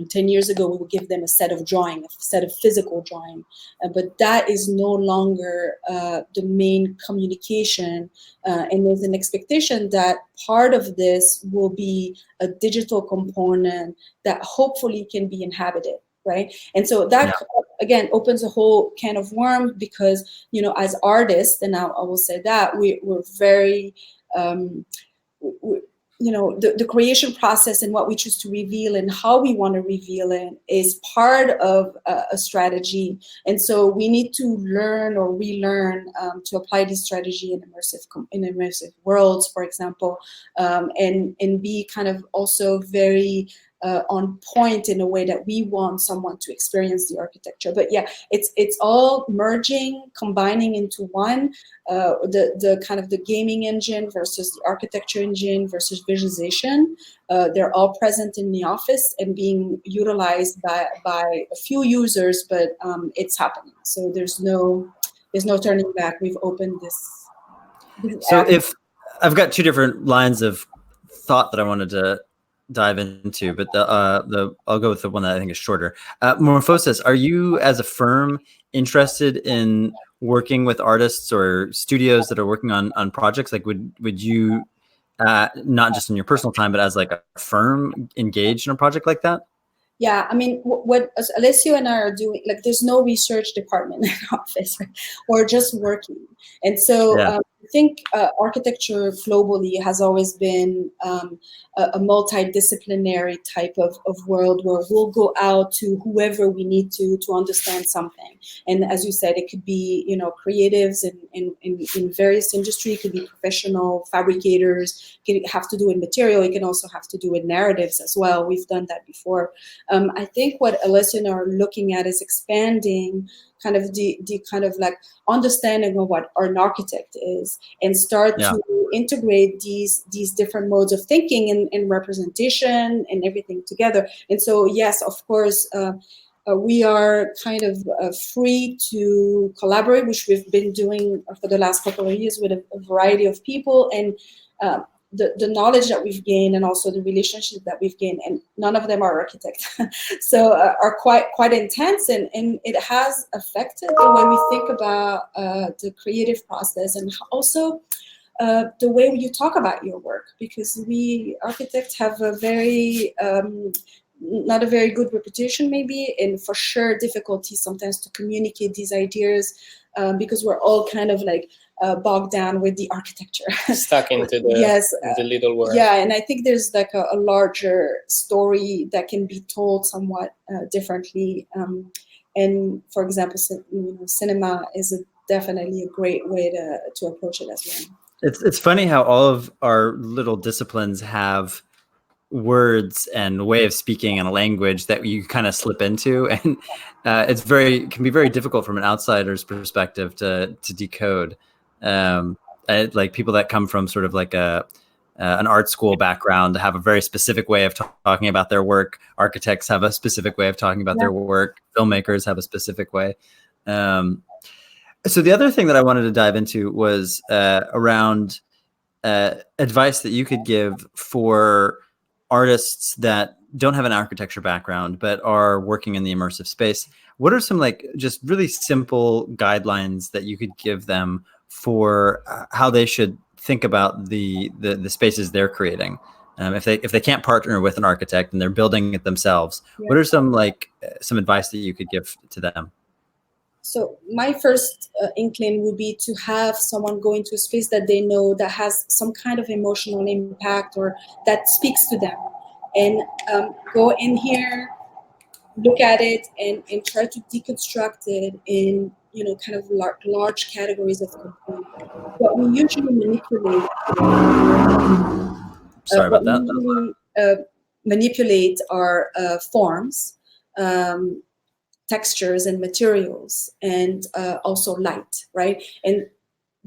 S3: 10 years ago, we would give them a set of drawing, a set of physical drawing, but that is no longer the main communication. And there's an expectation that part of this will be a digital component that hopefully can be inhabited, right? And so that, again, opens a whole can of worms, because, as artists, and I will say that, we're very, the creation process and what we choose to reveal and how we want to reveal it is part of a strategy. And so we need to learn or relearn to apply this strategy in immersive worlds, for example, and be kind of also very on point in a way that we want someone to experience the architecture. But yeah, it's all merging, combining into one, the kind of the gaming engine versus the architecture engine versus visualization. They're all present in the office and being utilized by a few users, but it's happening. So there's no turning back. We've opened this.
S1: So if I've got two different lines of thought that I wanted to dive into, but I'll go with the one that I think is shorter. Morphosis, are you as a firm interested in working with artists or studios that are working on projects? Like would you not just in your personal time, but as like a firm engaged in a project like that?
S3: Yeah, I mean, what Alessio and I are doing, like, there's no research department in our office, right? We're just working. And so I think architecture globally has always been a multidisciplinary type of world where we'll go out to whoever we need to understand something. And as you said, it could be, creatives in various industries, it could be professional fabricators, it can have to do with material, it can also have to do with narratives as well. We've done that before. I think what Alessio and I are looking at is expanding kind of the kind of like understanding of what an architect is, and start to integrate these different modes of thinking and representation and everything together. And so, yes, of course, we are kind of free to collaborate, which we've been doing for the last couple of years with a variety of people, and the knowledge that we've gained and also the relationship that we've gained, and none of them are architects, so are quite intense, and it has affected the way we think about the creative process, and also the way you talk about your work, because we architects have a very not a very good reputation maybe, and for sure difficulty sometimes to communicate these ideas because we're all kind of like bogged down with the architecture.
S2: Stuck into the,
S3: yes,
S2: the little world.
S3: Yeah, and I think there's like a larger story that can be told somewhat differently. And for example, cinema is definitely a great way to approach it as well.
S1: It's funny how all of our little disciplines have words and way of speaking and a language that you kind of slip into, and can be very difficult from an outsider's perspective to decode. Like people that come from sort of like an art school background have a very specific way of talking about their work. Architects have a specific way of talking about their work. Filmmakers have a specific way. So the other thing that I wanted to dive into was around advice that you could give for artists that don't have an architecture background but are working in the immersive space. What are some like just really simple guidelines that you could give them for how they should think about the spaces they're creating? If they can't partner with an architect and they're building it themselves, what are some advice that you could give to them?
S3: So my first inkling would be to have someone go into a space that they know that has some kind of emotional impact or that speaks to them, and go in here, look at it, and try to deconstruct it in kind of large categories of components. What we usually manipulate.
S1: Sorry about that.
S3: We usually manipulate are forms. Textures and materials, and also light, right? And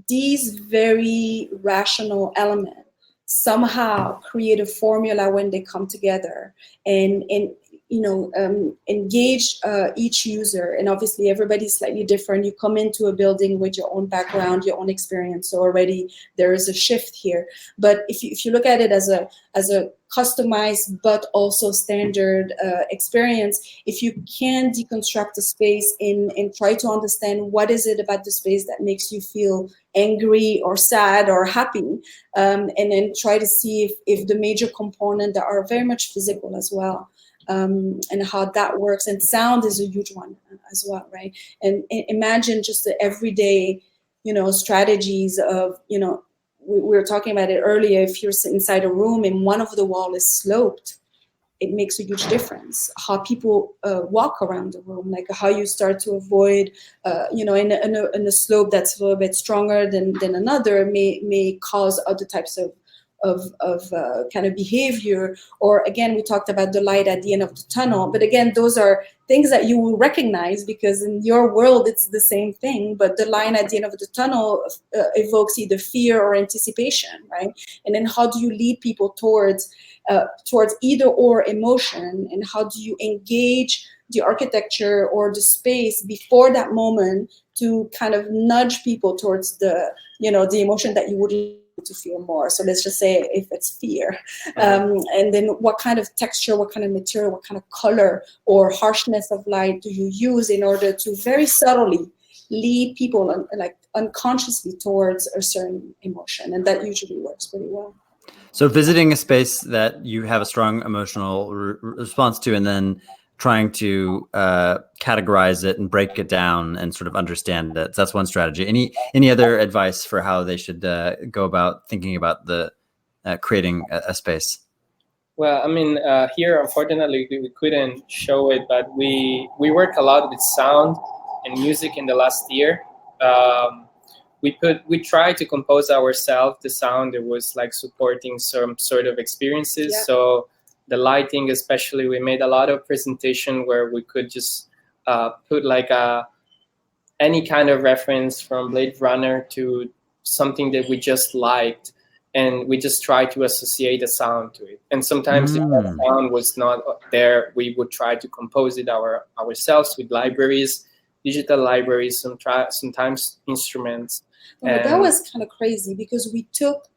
S3: these very rational elements somehow create a formula when they come together and engage each user. And obviously everybody's slightly different. You come into a building with your own background, your own experience, so already there is a shift here. But if you look at it as a customized but also standard experience, if you can deconstruct the space and try to understand what is it about the space that makes you feel angry or sad or happy, and then try to see if the major components that are very much physical as well, and how that works. And sound is a huge one as well, right? And imagine just the everyday, strategies of, we were talking about it earlier. If you're inside a room and one of the wall is sloped, it makes a huge difference. How people walk around the room, like how you start to avoid, in a slope that's a little bit stronger than another may cause other types of kind of behavior. Or again, we talked about the light at the end of the tunnel, but again, those are things that you will recognize because in your world it's the same thing, but the line at the end of the tunnel evokes either fear or anticipation, right? And then how do you lead people towards either or emotion, and how do you engage the architecture or the space before that moment to kind of nudge people towards the emotion that you would to feel more. So let's just say if it's fear, and then what kind of texture, what kind of material, what kind of color or harshness of light do you use in order to very subtly lead people like unconsciously towards a certain emotion, and that usually works pretty well.
S1: So visiting a space that you have a strong emotional response to, and then trying to categorize it and break it down and sort of understand it. So that's one strategy. Any other advice for how they should go about thinking about the creating a space? Well,
S2: I mean, here, unfortunately, we couldn't show it, but we work a lot with sound and music in the last year. We tried to compose ourselves the sound that was like supporting some sort of experiences. Yeah. So the lighting, especially, we made a lot of presentation where we could just put like any kind of reference from Blade Runner to something that we just liked, and we just try to associate a sound to it. And sometimes if that sound was not there, we would try to compose it ourselves with libraries, digital libraries, sometimes instruments.
S3: But that was kind of crazy because we took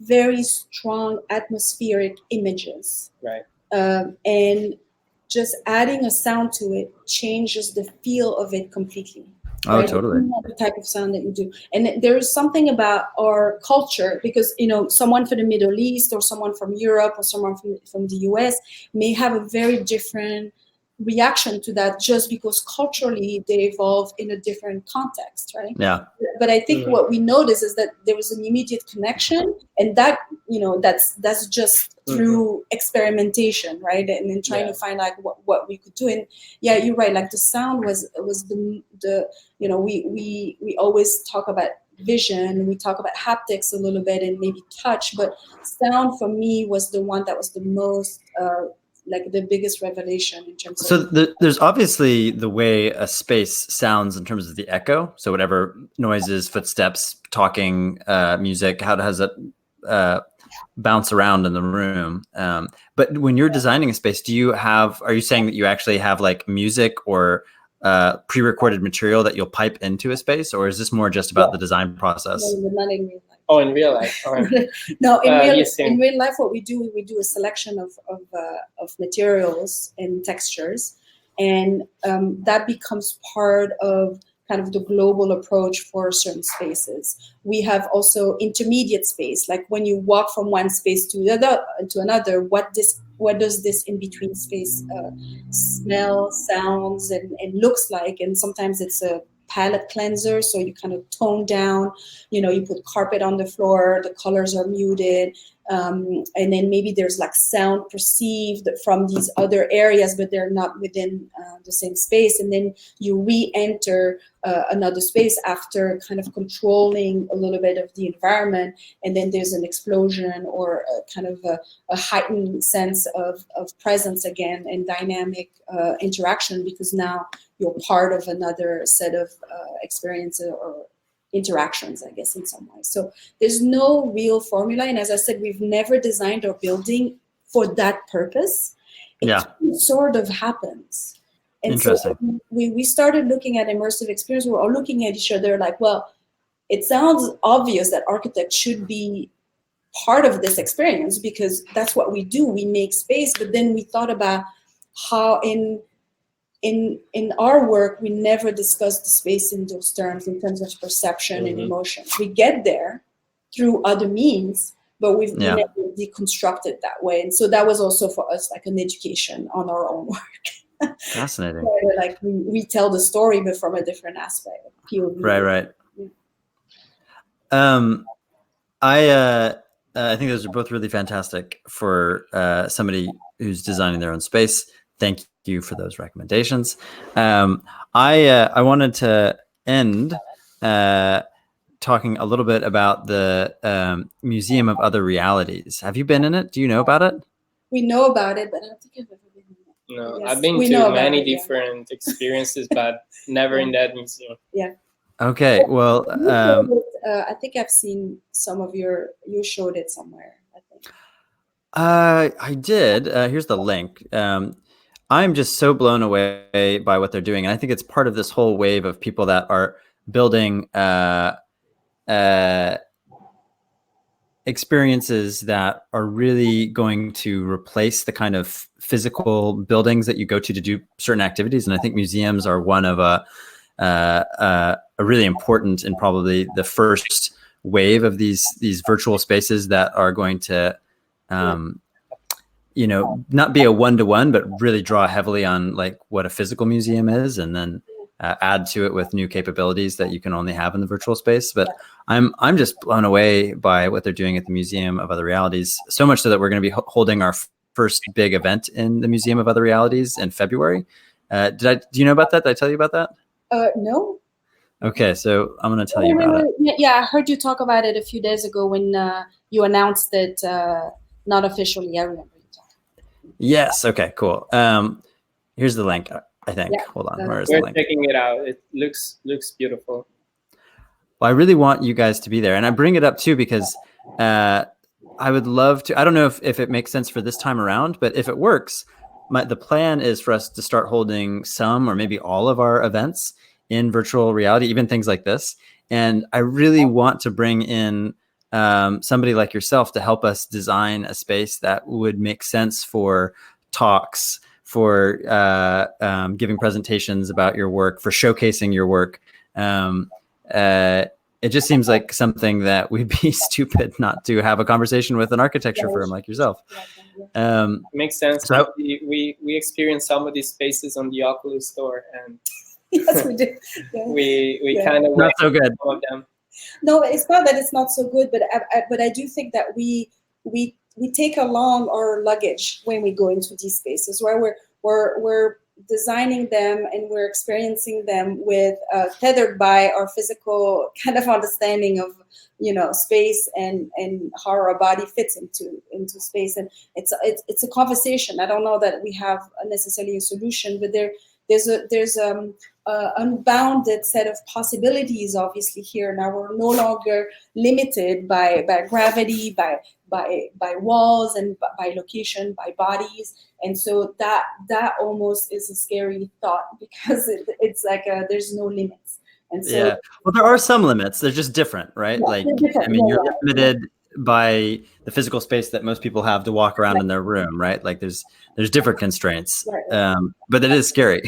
S3: very strong atmospheric images,
S2: right?
S3: And just adding a sound to it changes the feel of it completely.
S1: Oh, right? Totally.
S3: The type of sound that you do. And there's something about our culture because, someone from the Middle East or someone from Europe or someone from the US may have a very different reaction to that just because culturally they evolve in a different context, right?
S1: Yeah.
S3: But I think what we notice is that there was an immediate connection, and that, that's just through experimentation, right? And then trying to find like what we could do. And yeah, you're right. Like the sound was the we always talk about vision, we talk about haptics a little bit and maybe touch, but sound for me was the one that was the most like the biggest revelation in terms of.
S1: So there's obviously the way a space sounds in terms of the echo. So whatever noises, footsteps, talking, music, how does it bounce around in the room? But when you're designing a space, are you saying that you actually have like music or pre-recorded material that you'll pipe into a space, or is this more just about the design process?
S2: Oh, in real life.
S3: No, in real life, what we do a selection of materials and textures, and that becomes part of kind of the global approach for certain spaces. We have also intermediate space, like when you walk from one space to another, what does this in between space smell, sounds, and looks like? And sometimes it's a palette cleanser, so you kind of tone down, you put carpet on the floor, the colors are muted, and then maybe there's like sound perceived from these other areas, but they're not within the same space, and then you re-enter another space after kind of controlling a little bit of the environment, and then there's an explosion or a kind of a heightened sense of presence again and dynamic interaction, because now you're part of another set of experiences or interactions, I guess, in some way. So there's no real formula. And as I said, we've never designed our building for that purpose. It sort of happens. And so we started looking at immersive experience. We were all looking at each other like, well, it sounds obvious that architect should be part of this experience because that's what we do. We make space. But then we thought about how in our work, we never discuss the space in those terms, in terms of perception and emotion. We get there through other means, but we've never deconstructed that way. And so that was also for us like an education on our own work.
S1: Fascinating.
S3: So, like we tell the story, but from a different aspect. POV.
S1: Right. I think those are both really fantastic for somebody who's designing their own space. Thank you for those recommendations. I wanted to end talking a little bit about the Museum of Other Realities. Have you been in it? Do you know about it?
S3: We know about it, but I don't think I've ever been in it.
S2: No, yes. I've been to many different experiences, but never in that museum.
S3: Yeah.
S1: Okay, well,
S3: I think I've seen some of you showed it somewhere, I think.
S1: I did. Here's the link. I'm just so blown away by what they're doing. And I think it's part of this whole wave of people that are building experiences that are really going to replace the kind of physical buildings that you go to do certain activities. And I think museums are one of a really important and probably the first wave of these virtual spaces that are going to not be a one-to-one, but really draw heavily on like what a physical museum is, and then add to it with new capabilities that you can only have in the virtual space. But I'm just blown away by what they're doing at the Museum of Other Realities, so much so that we're going to be holding our first big event in the Museum of Other Realities in February. Do you know about that? Did I tell you about that?
S3: No.
S1: Okay, so I'm going to tell you about it.
S3: Yeah, I heard you talk about it a few days ago when you announced it, not officially. I remember you talking.
S1: Yes. Okay, cool. Here's the link, I think. Yeah, hold on. Where's the link?
S2: We're checking it out. It looks beautiful.
S1: Well, I really want you guys to be there. And I bring it up too because I would love to. I don't know if it makes sense for this time around, but if it works, the plan is for us to start holding some or maybe all of our events in virtual reality, even things like this. And I really want to bring in somebody like yourself to help us design a space that would make sense for talks, for giving presentations about your work, for showcasing your work. it just seems like something that we'd be stupid not to have a conversation with an architecture firm like yourself.
S2: Makes sense.
S1: So
S2: we experienced some of these spaces on the Oculus store, and
S3: yes, we do. Yeah.
S2: we kind of
S1: not so good.
S2: Some of them.
S3: No, it's not that it's not so good, but I do think that we take along our luggage when we go into these spaces, where we're designing them and we're experiencing them with tethered by our physical kind of understanding of space and how our body fits into space. And it's a conversation. I don't know that we have necessarily a solution, but there's unbounded set of possibilities obviously here. Now we're no longer limited by gravity, by walls, and by location, by bodies. And so that almost is a scary thought, because it's like there's no limits. And so
S1: yeah, well, there are some limits. They're just different, right?
S3: Yeah,
S1: like
S3: different.
S1: I mean, you're limited by the pphysical space that most people have to walk around in their room, right? Like there's different constraints, but it is scary.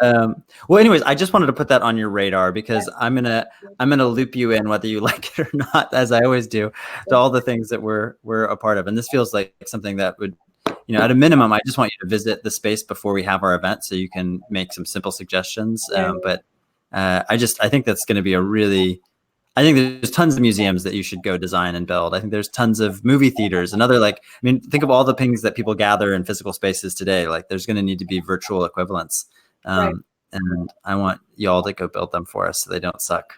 S1: Well, anyways, I just wanted to put that on your radar, because I'm gonna loop you in, whether you like it or not, as I always do, to all the things that we're a part of. And this feels like something that would, at a minimum, I just want you to visit the space before we have our event, so you can make some simple suggestions. But I think that's going to be I think there's tons of museums that you should go design and build. I think there's tons of movie theaters and other, think of all the things that people gather in physical spaces today. Like there's going to need to be virtual equivalents. And I want y'all to go build them for us so they don't suck.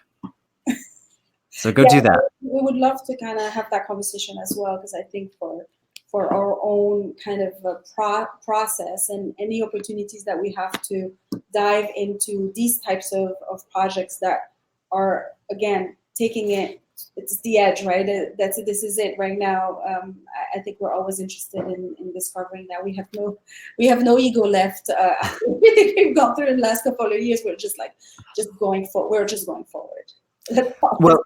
S1: So go do that.
S3: We would love to kind of have that conversation as well, because I think for our own kind of process and any opportunities that we have to dive into these types of projects that are, again, taking it's the edge, right? This is it right now. I think we're always interested in discovering that we have no ego left. We've gone through in the last couple of years. We're just going forward.
S1: Well,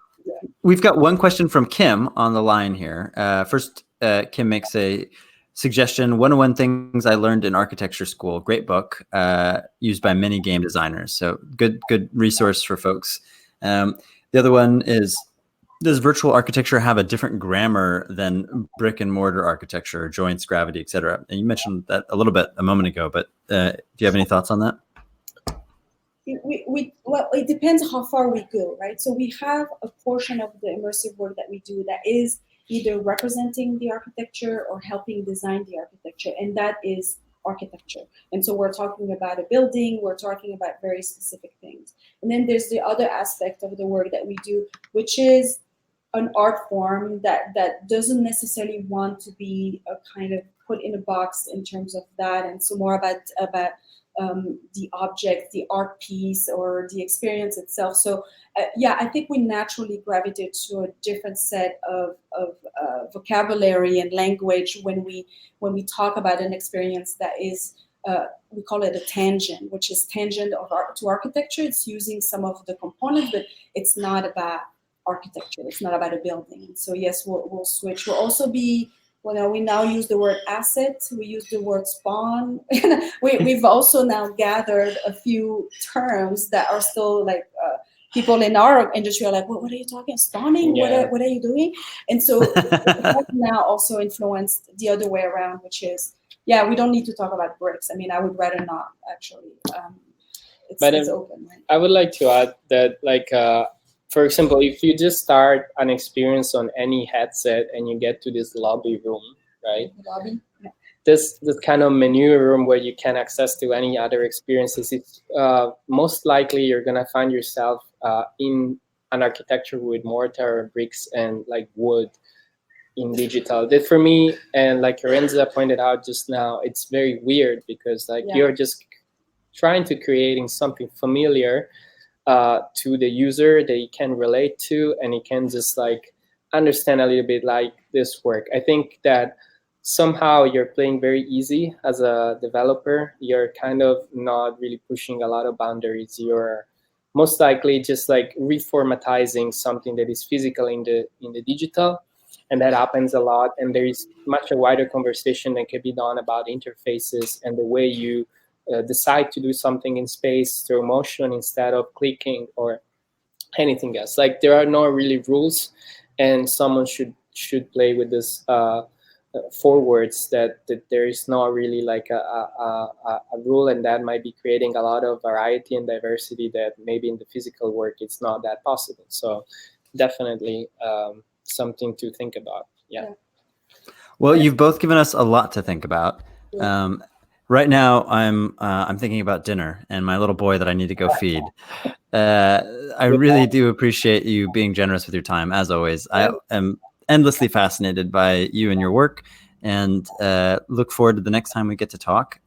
S1: we've got one question from Kim on the line here. First, Kim makes a suggestion: 101 Things I Learned in Architecture School. Great book, used by many game designers. So good resource for folks. The other one is, does virtual architecture have a different grammar than brick and mortar architecture, joints, gravity, et cetera? And you mentioned that a little bit a moment ago, but do you have any thoughts on that?
S3: Well, it depends how far we go, right? So we have a portion of the immersive work that we do that is either representing the architecture or helping design the architecture, and that is architecture. And so we're talking about a building, we're talking about very specific things. And then there's the other aspect of the work that we do, which is an art form that doesn't necessarily want to be a kind of put in a box in terms of that, and so more about the object, the art piece, or the experience itself. So I think we naturally gravitate to a different set of vocabulary and language when we talk about an experience that is we call it a tangent, which is tangent to architecture. It's using some of the components, but it's not about architecture. It's not about a building. So yes, we'll switch. We'll also be, we now use the word asset. We use the word spawn. We've also now gathered a few terms that are still like people in our industry are like, what are you talking? Spawning?
S2: Yeah.
S3: What are you doing? And so it has now also influenced the other way around, which is, we don't need to talk about bricks. I mean, I would rather not, actually. It's open. Right?
S2: I would like to add that, for example, if you just start an experience on any headset and you get to this lobby room, right?
S3: Lobby? Yeah.
S2: This kind of menu room where you can access to any other experiences, it's most likely you're gonna find yourself in an architecture with mortar, bricks, and like wood in digital. That for me, and like Kerenza pointed out just now, it's very weird because you're just trying to creating something familiar to the user that he can relate to, and he can just understand a little bit this work. I think that somehow you're playing very easy as a developer. You're kind of not really pushing a lot of boundaries. You're most likely just reformatizing something that is physical in the digital, and that happens a lot. And there is much a wider conversation that can be done about interfaces and the way you decide to do something in space through motion instead of clicking, or anything else. Like there are no really rules, and someone should play with this forwards that there is not really like a rule, and that might be creating a lot of variety and diversity that maybe in the physical work it's not that possible. So definitely something to think about. Yeah.
S1: Well, you've both given us a lot to think about. Right now, I'm thinking about dinner and my little boy that I need to go feed. I really do appreciate you being generous with your time, as always. I am endlessly fascinated by you and your work, and look forward to the next time we get to talk,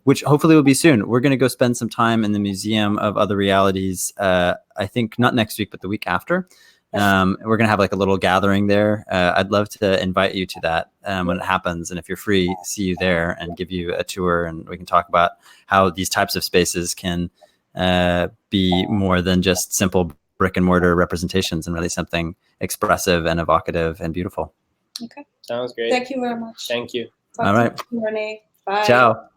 S1: which hopefully will be soon. We're going to go spend some time in the Museum of Other Realities, I think not next week, but the week after. We're going to have like a little gathering there. I'd love to invite you to that when it happens. And if you're free, see you there and give you a tour, and we can talk about how these types of spaces can be more than just simple brick and mortar representations and really something expressive and evocative and beautiful.
S3: Okay.
S2: Sounds great.
S3: Thank you very much.
S2: Thank you.
S1: All right.
S3: Rene. Bye.
S1: Ciao.